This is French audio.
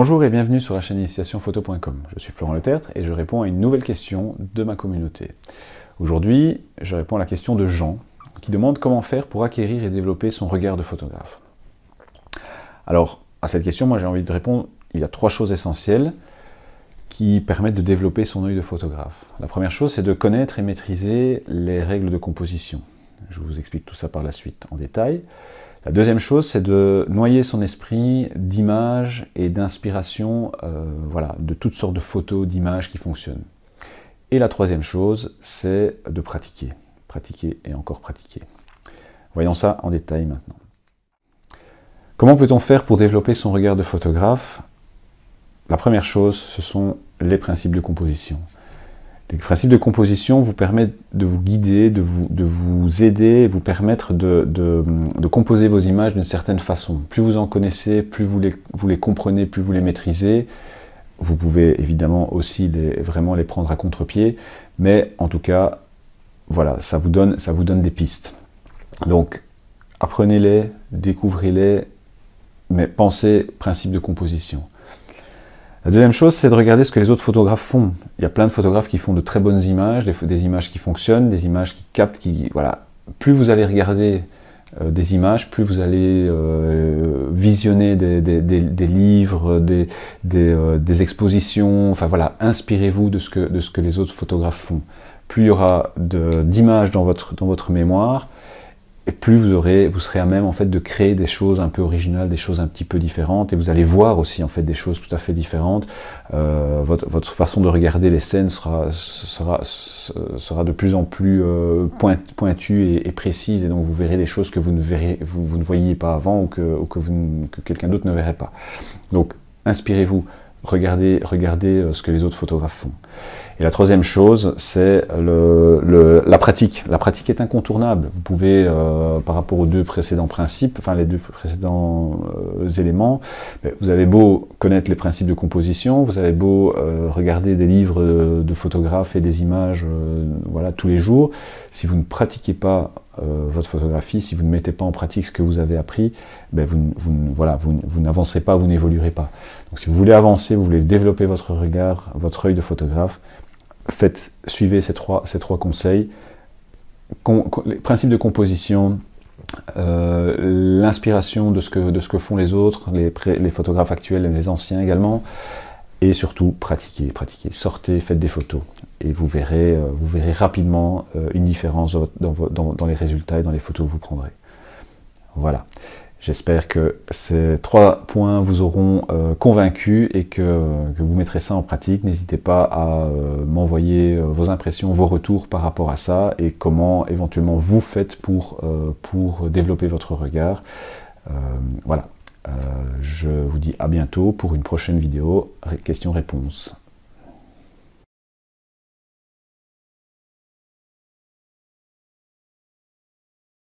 Bonjour et bienvenue sur la chaîne initiationphoto.com. Je suis Florent Letertre et je réponds à une nouvelle question de ma communauté. Aujourd'hui, je réponds à la question de Jean qui demande comment faire pour acquérir et développer son regard de photographe. Alors, à cette question, moi j'ai envie de répondre, il y a trois choses essentielles qui permettent de développer son œil de photographe. La première chose, c'est de connaître et maîtriser les règles de composition. Je vous explique tout ça par la suite en détail. La deuxième chose, c'est de noyer son esprit d'images et d'inspiration, voilà, de toutes sortes de photos, d'images qui fonctionnent. Et la troisième chose, c'est de pratiquer. Pratiquer et encore pratiquer. Voyons ça en détail maintenant. Comment peut-on faire pour développer son regard de photographe? La première chose, ce sont les principes de composition. Les principes de composition vous permettent de vous guider, de vous aider, vous permettre de composer vos images d'une certaine façon. Plus vous en connaissez, plus vous les comprenez, plus vous les maîtrisez. Vous pouvez évidemment aussi vraiment les prendre à contre-pied, mais en tout cas, voilà, ça vous donne des pistes. Donc, apprenez-les, découvrez-les, mais pensez principe de composition. La deuxième chose, c'est de regarder ce que les autres photographes font. Il y a plein de photographes qui font de très bonnes images, des images qui fonctionnent, des images qui captent, voilà. Plus vous allez regarder des images, plus vous allez visionner des livres, des expositions, enfin voilà, inspirez-vous de ce que les autres photographes font. Plus il y aura d'images dans votre mémoire, et plus vous serez à même en fait de créer des choses un peu originales, des choses un petit peu différentes, et vous allez voir aussi en fait des choses tout à fait différentes. Votre façon de regarder les scènes sera de plus en plus pointue et précise, et donc vous verrez des choses que vous ne voyiez pas avant ou que quelqu'un d'autre ne verrait pas. Donc inspirez-vous, regardez ce que les autres photographes font. Et la troisième chose, c'est la pratique. La pratique est incontournable. Vous pouvez, par rapport aux deux précédents principes, enfin les deux précédents éléments, vous avez beau connaître les principes de composition, vous avez beau regarder des livres de photographes et des images voilà, tous les jours, si vous ne pratiquez pas votre photographie, si vous ne mettez pas en pratique ce que vous avez appris, vous n'avancerez pas, vous n'évoluerez pas. Donc si vous voulez avancer, vous voulez développer votre regard, votre œil de photographe, suivez ces trois conseils. Les principes de composition, l'inspiration de ce que font les autres, les photographes actuels et les anciens également, et surtout pratiquez. Sortez, faites des photos, et vous verrez rapidement une différence dans les résultats et dans les photos que vous prendrez. Voilà. J'espère que ces trois points vous auront convaincu et que vous mettrez ça en pratique. N'hésitez pas à m'envoyer vos impressions, vos retours par rapport à ça et comment éventuellement vous faites pour développer votre regard. Voilà. Je vous dis à bientôt pour une prochaine vidéo questions-réponses.